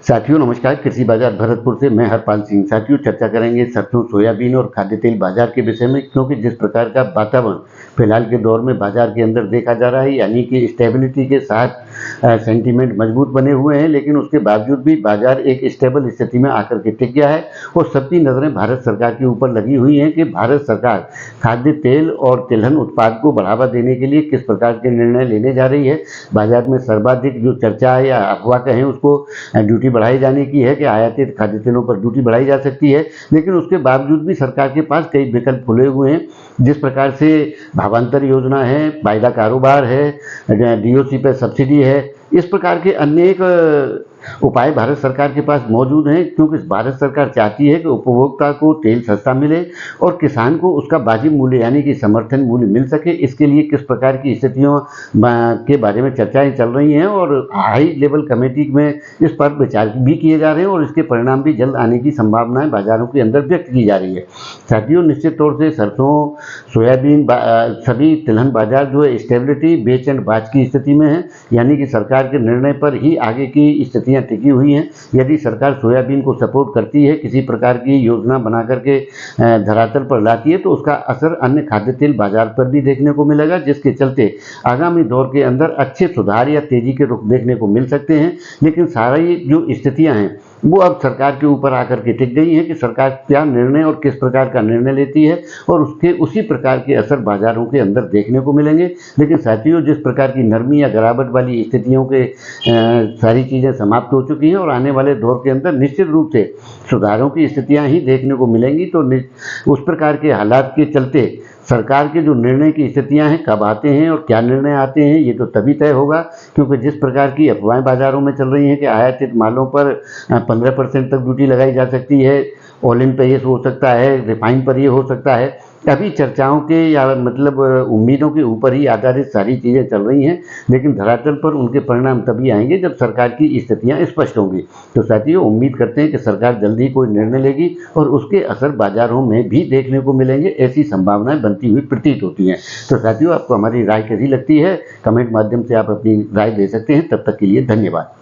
साथियों नमस्कार। कृषि बाजार भरतपुर से मैं हरपाल सिंह। साथियों चर्चा करेंगे सरसों, सोयाबीन और खाद्य तेल बाजार के विषय में, क्योंकि जिस प्रकार का वातावरण फिलहाल के दौर में बाजार के अंदर देखा जा रहा है, यानी कि स्टेबिलिटी के साथ सेंटीमेंट मजबूत बने हुए हैं, लेकिन उसके बावजूद भी बाजार एक स्टेबल स्थिति में आकर के टिक गया है और सबकी नज़रें भारत सरकार के ऊपर लगी हुई हैं कि भारत सरकार खाद्य तेल और तिलहन उत्पाद को बढ़ावा देने के लिए किस प्रकार के निर्णय लेने जा रही है। बाजार में सर्वाधिक जो चर्चा है या अफवाह कहें उसको ड्यूटी बढ़ाई जाने की है कि आयातित खाद्य तेलों पर ड्यूटी बढ़ाई जा सकती है, लेकिन उसके बावजूद भी सरकार के पास कई विकल्प खुले हुए हैं। जिस प्रकार से भावांतर योजना है, वायदा कारोबार है, डीओसी पर सब्सिडी है, इस प्रकार के अनेक उपाय भारत सरकार के पास मौजूद हैं, क्योंकि भारत सरकार चाहती है कि उपभोक्ता को तेल सस्ता मिले और किसान को उसका वाजिब मूल्य यानी कि समर्थन मूल्य मिल सके। इसके लिए किस प्रकार की स्थितियों के बारे में चर्चाएं चल रही हैं और हाई लेवल कमेटी में इस पर विचार भी किए जा रहे हैं और इसके परिणाम भी जल्द आने की संभावनाएं बाजारों के अंदर व्यक्त की जा रही है। साथियों निश्चित तौर से सरसों, सोयाबीन, सभी तिलहन बाजार जो है स्टेबिलिटी बेच एंड बाच की स्थिति में है, यानी कि सरकार के निर्णय पर ही आगे की स्थितियां टिकी हुई हैं। यदि सरकार सोयाबीन को सपोर्ट करती है, किसी प्रकार की योजना बना करके धरातल पर लाती है, तो उसका असर अन्य खाद्य तेल बाजार पर भी देखने को मिलेगा, जिसके चलते आगामी दौर के अंदर अच्छे सुधार या तेजी के रुख देखने को मिल सकते हैं। लेकिन सारी जो स्थितियां हैं वो अब सरकार के ऊपर आकर के टिक गई हैं कि सरकार क्या निर्णय और किस प्रकार का निर्णय लेती है और उसके उसी प्रकार के असर बाजारों के अंदर देखने को मिलेंगे। लेकिन साथियों जिस प्रकार की नरमी या गिरावट वाली स्थितियों के सारी चीज़ें समाप्त हो चुकी हैं और आने वाले दौर के अंदर निश्चित रूप से सुधारों की स्थितियां ही देखने को मिलेंगी। तो उस प्रकार के हालात के चलते सरकार के जो निर्णय की स्थितियां हैं कब आते हैं और क्या निर्णय आते हैं ये तो तभी तय होगा, क्योंकि जिस प्रकार की अफवाहें बाजारों में चल रही हैं कि आयातित मालों पर 15% तक ड्यूटी लगाई जा सकती है, ऑल इन पे ये हो सकता है, रिफाइन पर ये हो सकता है, अभी चर्चाओं के या मतलब उम्मीदों के ऊपर ही आधारित सारी चीज़ें चल रही हैं। लेकिन धरातल पर उनके परिणाम तभी आएंगे जब सरकार की स्थितियां स्पष्ट होंगी। तो साथियों उम्मीद करते हैं कि सरकार जल्दी ही कोई निर्णय लेगी और उसके असर बाजारों में भी देखने को मिलेंगे, ऐसी संभावनाएं बनती हुई प्रतीत होती हैं। तो साथियों आपको हमारी राय कैसी लगती है, कमेंट माध्यम से आप अपनी राय दे सकते हैं। तब तक के लिए धन्यवाद।